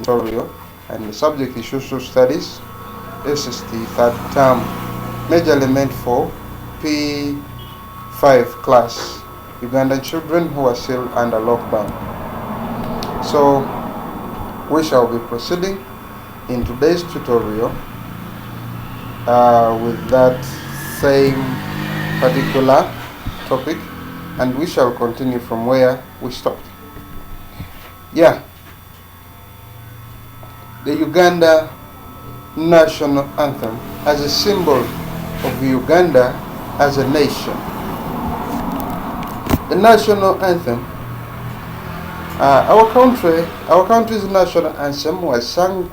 tutorial, and the subject is social studies, SST third term, major element for P5 class, Ugandan children who are still under lockdown. So we shall be proceeding in today's tutorial with that same particular topic, and we shall continue from where we stopped. Yeah, the Uganda National Anthem as a symbol of Uganda as a nation. The National Anthem, our country's national anthem was sung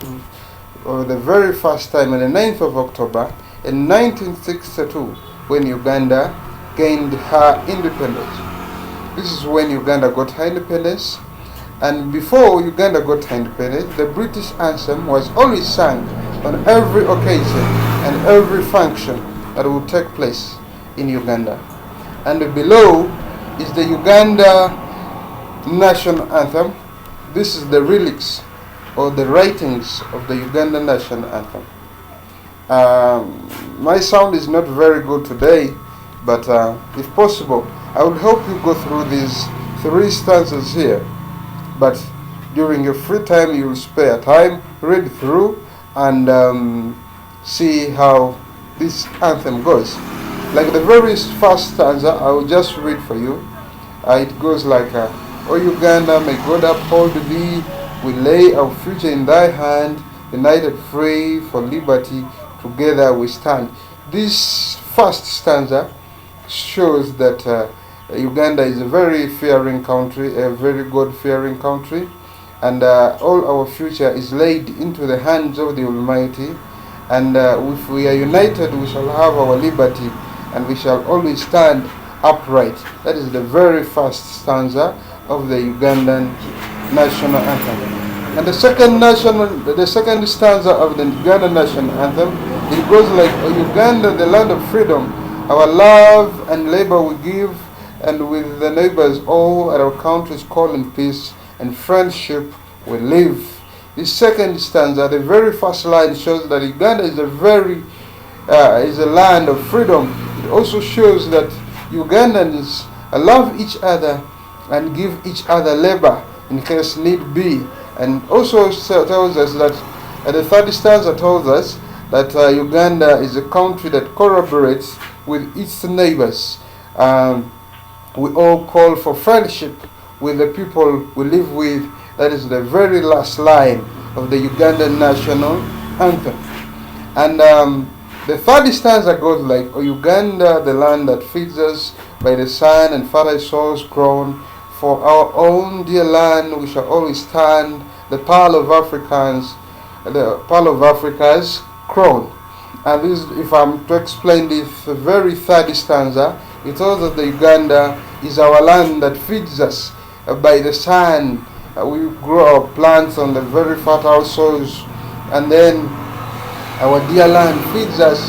for the very first time on the 9th of October in 1962 when Uganda gained her independence. This is when Uganda got her independence, and before Uganda got her independence, the British anthem was always sung on every occasion and every function that would take place in Uganda. And below is the Uganda National Anthem. This is the lyrics or the writings of the Uganda National Anthem. My sound is not very good today, but if possible, I will help you go through these 3 stanzas here. But during your free time, you will spare time, read through, and see how this anthem goes. Like the very first stanza, I will just read for you. It goes like, O Uganda, may God uphold thee. We lay our future in thy hand, united free for liberty, together we stand. This first stanza shows that Uganda is a very fearing country, a very God-fearing country, and all our future is laid into the hands of the Almighty, and if we are united, we shall have our liberty, and we shall always stand upright. That is the very first stanza of the Ugandan National Anthem. And the second stanza of the Ugandan National Anthem, it goes like, O Uganda, the land of freedom, our love and labor we give, and with the neighbors all at our country's call in peace and friendship we live. This second stanza, the very first line, shows that Uganda is a land of freedom. It also shows that Ugandans love each other and give each other labor in case need be. And also tells us that the third stanza tells us that Uganda is a country that collaborates with its neighbors. We all call for friendship with the people we live with. That is the very last line of the Ugandan National Anthem. And the third stanza goes like, O Uganda, the land that feeds us by the sun and fertile soils grown. For our own dear land we shall always stand, the pearl of Africa's crown. And this, if I'm to explain this very third stanza, it tells us that Uganda is our land that feeds us by the sun. We grow our plants on the very fertile soils, and then our dear land feeds us,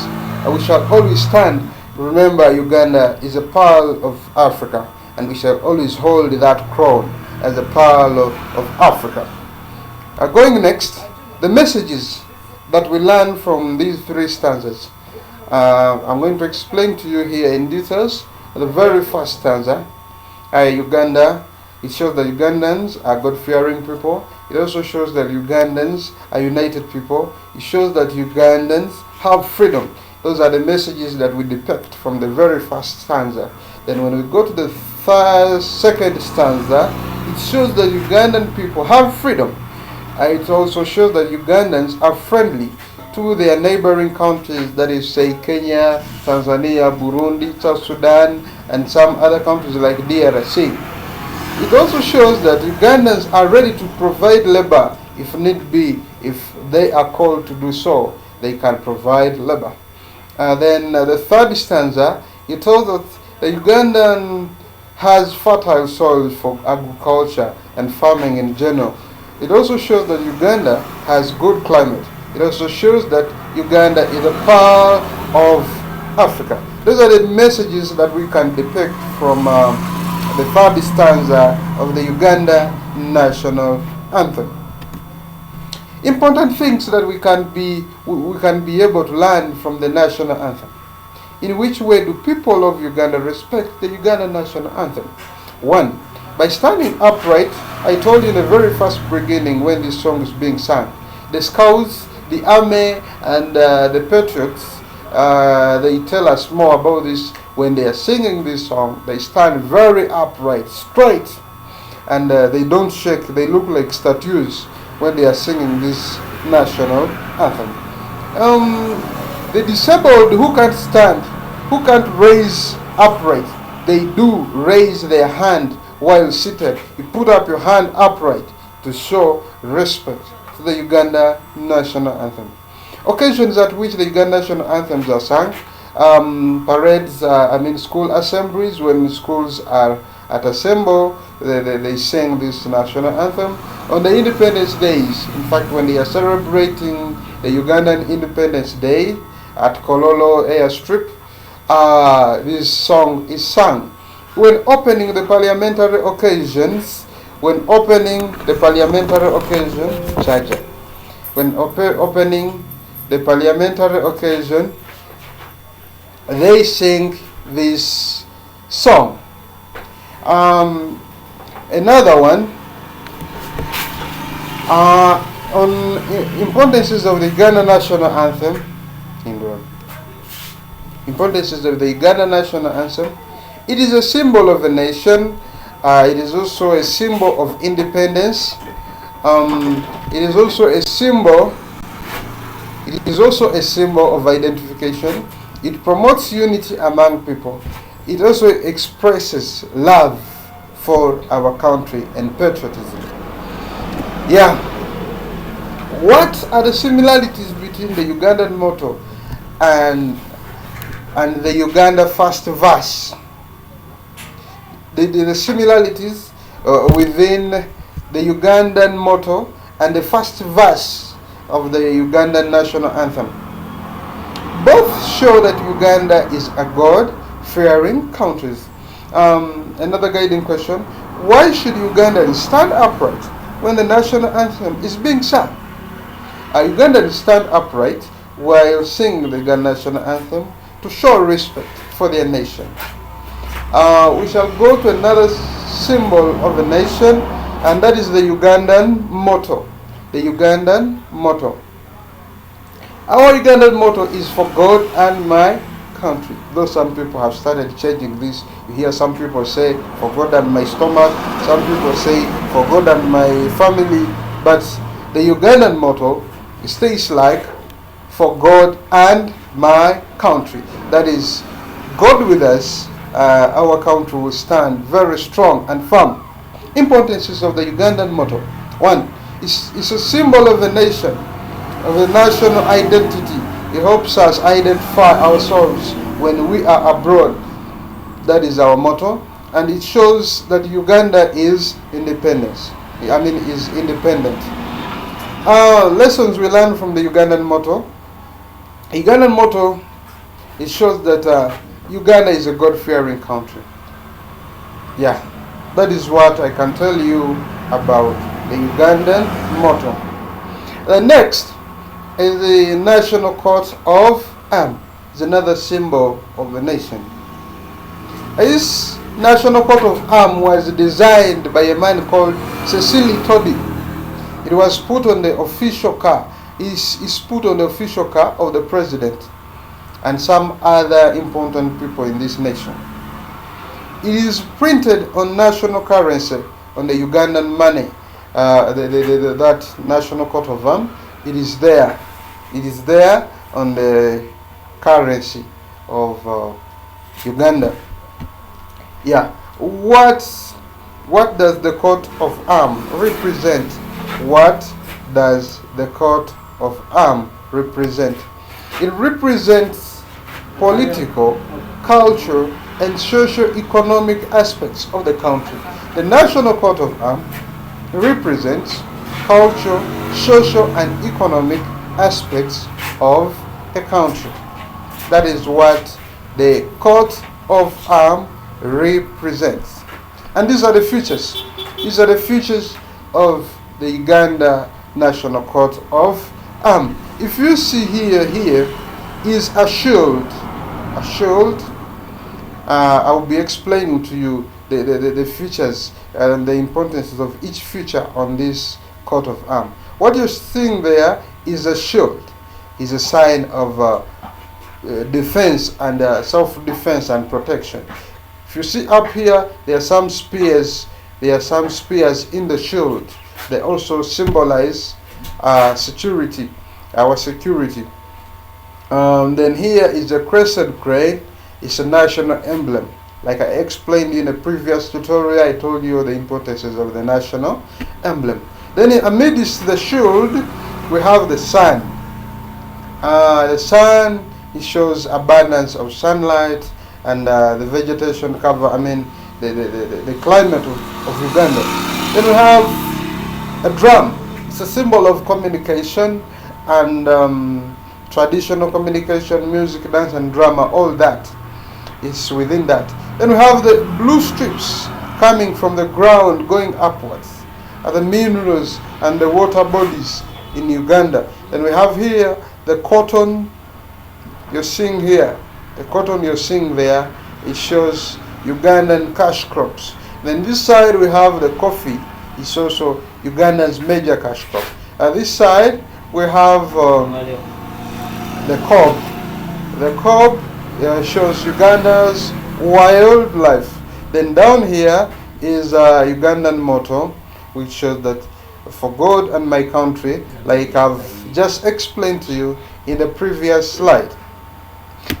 and we shall always stand. Remember, Uganda is a pearl of Africa, and we shall always hold that crown as a pearl of Africa. Going next, the messages that we learn from these 3 stanzas. I'm going to explain to you here in details. The very first stanza, Uganda, it shows that Ugandans are God-fearing people. It also shows that Ugandans are united people. It shows that Ugandans have freedom. Those are the messages that we depict from the very first stanza. Then when we go to the second stanza, it shows that Ugandan people have freedom. It also shows that Ugandans are friendly to their neighboring countries, that is, say, Kenya, Tanzania, Burundi, South Sudan, and some other countries like DRC. It also shows that Ugandans are ready to provide labor if need be. If they are called to do so, they can provide labor. Then the third stanza, it tells us that Ugandan has fertile soils for agriculture and farming in general. It also shows that Uganda has good climate. It also shows that Uganda is a part of Africa. Those are the messages that we can depict from the third stanza of the Uganda National Anthem. Important things that we can be able to learn from the national anthem. In which way do people of Uganda respect the Ugandan national anthem? One, by standing upright. I told you in the very first beginning when this song is being sung, the scouts, the army, and the patriots, they tell us more about this. When they are singing this song, they stand very upright, straight, and they don't shake. They look like statues when they are singing this national anthem. The disabled who can't stand, who can't raise upright, they do raise their hand while seated. You put up your hand upright to show respect to the Uganda national anthem. Occasions at which the Uganda national anthems are sung, parades, school assemblies, when schools are at assemble, they sing this national anthem. On the Independence Days, in fact, when they are celebrating the Ugandan Independence Day at Kololo Airstrip, this song is sung. When opening the parliamentary occasions, when opening the parliamentary occasion, they sing this song. Another one, on importances of the Uganda national anthem. Importances of the Uganda national anthem. It is a symbol of a nation. It is also a symbol of independence. It is also a symbol. It is also a symbol of identification. It promotes unity among people. It also expresses love for our country and patriotism. Yeah. What are the similarities between the Ugandan motto and the Uganda first verse? The similarities within the Ugandan motto and the first verse of the Ugandan national anthem. Both show that Uganda is a God-fearing country. Another guiding question: why should Ugandans stand upright when the national anthem is being sung? Ugandans stand upright while singing the Ugandan national anthem to show respect for their nation. We shall go to another symbol of a nation, and that is the Ugandan motto. The Ugandan motto. Our Ugandan motto is "For God and my country." Though some people have started changing this. You hear some people say, "For God and my stomach." Some people say, "For God and my family." But the Ugandan motto stays like, "For God and my country." That is, God with us, our country will stand very strong and firm. Importances of the Ugandan motto. One, it's a symbol of a nation, of a national identity. It helps us identify ourselves when we are abroad. That is our motto. And it shows that Uganda is independent. Lessons we learn from the Ugandan motto. Ugandan motto, it shows that Uganda is a God-fearing country. Yeah, that is what I can tell you about the Ugandan motto. The next is the national coat of arms. It's another symbol of the nation. This national coat of arms was designed by a man called Cecily Todi. It was put on the official car. It's put on the official car of the president and some other important people in this nation. It is printed on national currency, on the Ugandan money. That national coat of arms, it is there. It is there on the currency of Uganda. Yeah. What does the coat of arms represent? What does the coat of arms represent? It represents political, cultural, and socio-economic aspects of the country. The national coat of arms represents cultural, social, and economic aspects of a country. That is what the coat of arms represents. And these are the features. These are the features of the Uganda national coat of arms. If you see here is a shield. A shield. I will be explaining to you the features and the importance of each feature on this coat of arms. What you're seeing there is a shield. Is a sign of defense and self-defense and protection. If you see up here, there are some spears. There are some spears in the shield. They also symbolize security, our security. Then here is a crescent crane. It's a national emblem. Like I explained in a previous tutorial, I told you the importances of the national emblem. Then amidst the shield, we have the sun. The sun, it shows abundance of sunlight and the vegetation cover, the climate of Uganda. Then we have a drum. It's a symbol of communication and traditional communication, music, dance, and drama, all that is within that. Then we have the blue strips coming from the ground going upwards, the minerals and the water bodies in Uganda. Then we have here the cotton you're seeing here. The cotton you're seeing there, it shows Ugandan cash crops. Then this side we have the coffee. It's also Uganda's major cash crop. This side we have the cob. The cob shows Uganda's wildlife. Then down here is Ugandan motto, which shows that for God and my country, like I've just explained to you in the previous slide.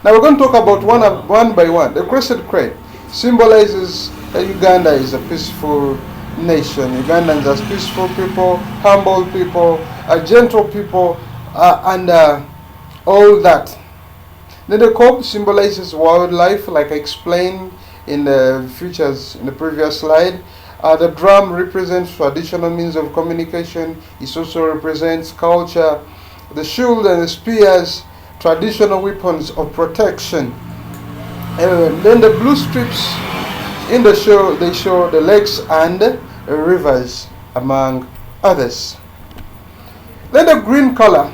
Now we're going to talk about one by one. The crescent crane symbolizes that Uganda is a peaceful nation. Ugandans are peaceful people, humble people, gentle people, and all that. Then the cob symbolizes wildlife, like I explained in the features in the previous slide. The drum represents traditional means of communication. It also represents culture. The shield and the spears, traditional weapons of protection. And then the blue strips in the show, they show the lakes and rivers, among others. Then the green color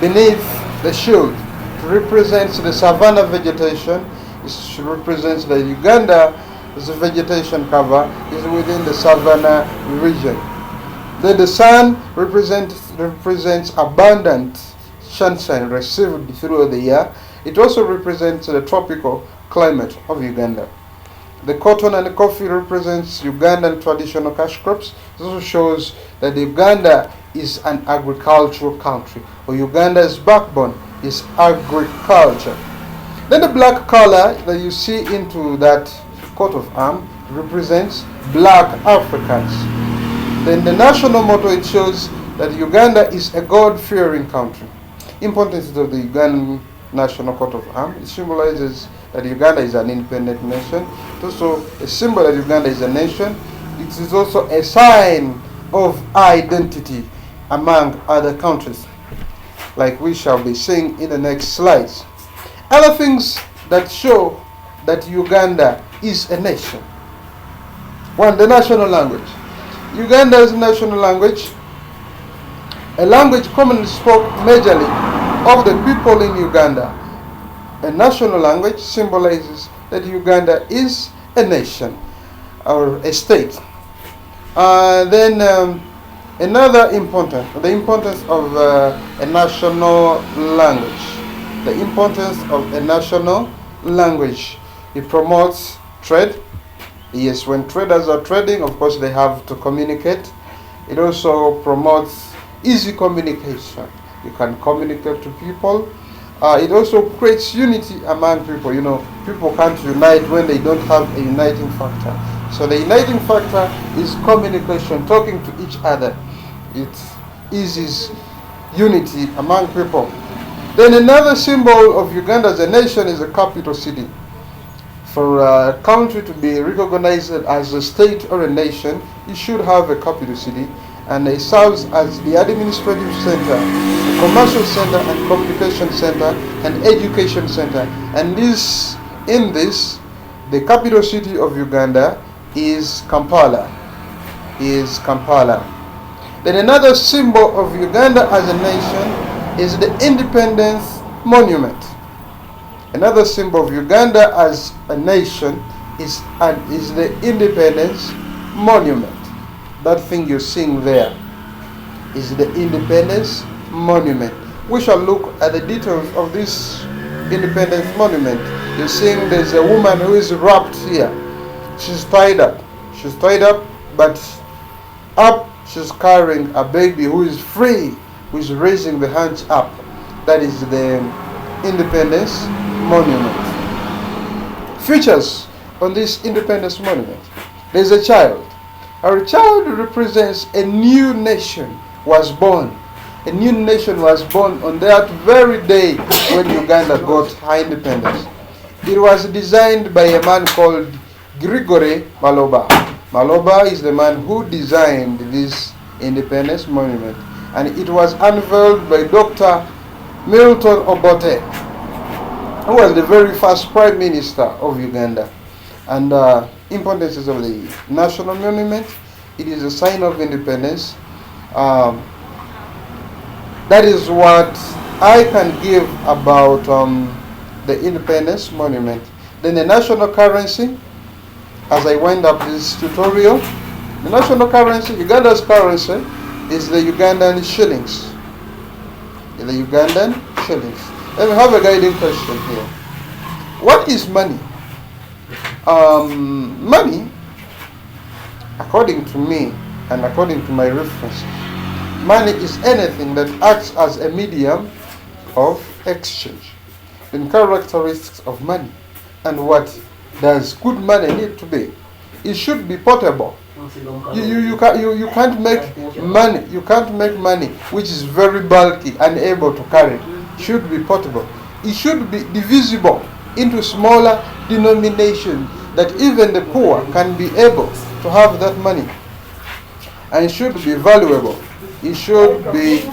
beneath the shield represents the savanna vegetation. It represents that Uganda's vegetation cover is within the savanna region. Then the sun represents abundant sunshine received through the year. It also represents the tropical climate of Uganda. The cotton and the coffee represents Ugandan traditional cash crops. It also shows that Uganda is an agricultural country, or Uganda's backbone is agriculture. Then the black color that you see into that coat of arms represents black Africans. Then the national motto, it shows that Uganda is a God-fearing country. Importance of the Ugandan national coat of arms, it symbolizes that Uganda is an independent nation. It's also a symbol that Uganda is a nation. It is also a sign of identity among other countries, like we shall be seeing in the next slides. Other things that show that Uganda is a nation. One, the national language. Uganda's national language, a language commonly spoken majorly of the people in Uganda. A national language symbolizes that Uganda is a nation or a state. Then another importance, the importance of a national language. The importance of a national language. It promotes trade. Yes, when traders are trading, of course, they have to communicate. It also promotes easy communication. You can communicate to people. It also creates unity among people. You know, people can't unite when they don't have a uniting factor. So the uniting factor is communication, talking to each other. It eases unity among people. Then another symbol of Uganda as a nation is a capital city. For a country to be recognized as a state or a nation, it should have a capital city, and it serves as the administrative center, the commercial center, and communication center, and education center. And the capital city of Uganda is Kampala. Then another symbol of Uganda as a nation is the Independence Monument. Another symbol of Uganda as a nation is the Independence Monument. That thing you're seeing there is the Independence Monument. We shall look at the details of this Independence Monument. You're seeing there's a woman who is wrapped here. She's tied up. She's tied up, but up she's carrying a baby who is free, who is raising the hands up. That is the Independence Monument. Features on this Independence Monument. There's a child. Our child represents a new nation was born. A new nation was born on that very day when Uganda got her independence. It was designed by a man called Grigory Maloba. Maloba is the man who designed this Independence Monument, and it was unveiled by Dr. Milton Obote, who was the very first Prime Minister of Uganda. And importance of the National Monument, it is a sign of independence. That is what I can give about the Independence Monument. Then the national currency, as I wind up this tutorial, the national currency, Uganda's currency, is the Ugandan shillings. The Ugandan shillings. Then we have a guiding question here. What is money? Money, according to me and according to my references, money is anything that acts as a medium of exchange. The characteristics of money and what does good money need to be. It should be portable. You can't make money. You can't make money which is very bulky and able to carry. It should be portable. It should be divisible into smaller denominations that even the poor can be able to have that money. And it should be valuable. It should be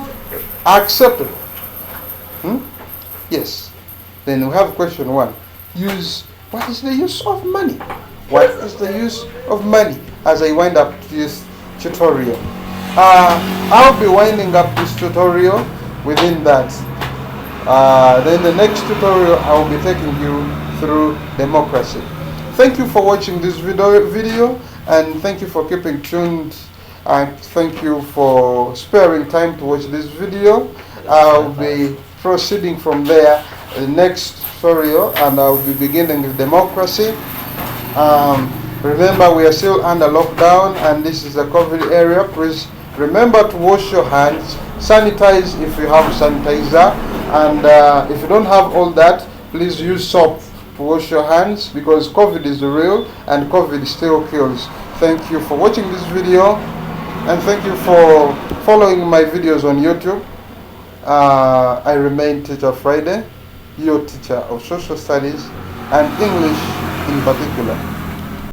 acceptable. Yes. Then we have question 1. What is the use of money? What is the use of money? As I wind up this tutorial, I'll be winding up this tutorial within that. Then the next tutorial I will be taking you through democracy. Thank you for watching this video, and thank you for keeping tuned, and thank you for sparing time to watch this video. I'll be proceeding from there the next tutorial, and I'll be beginning with democracy. Remember, we are still under lockdown, and this is a COVID area. Please remember to wash your hands, sanitize if you have sanitizer, and if you don't have all that, please use soap to wash your hands, because COVID is real and COVID still kills. Thank you for watching this video, and thank you for following my videos on YouTube. I remain Teacher Friday, your teacher of social studies and English in particular.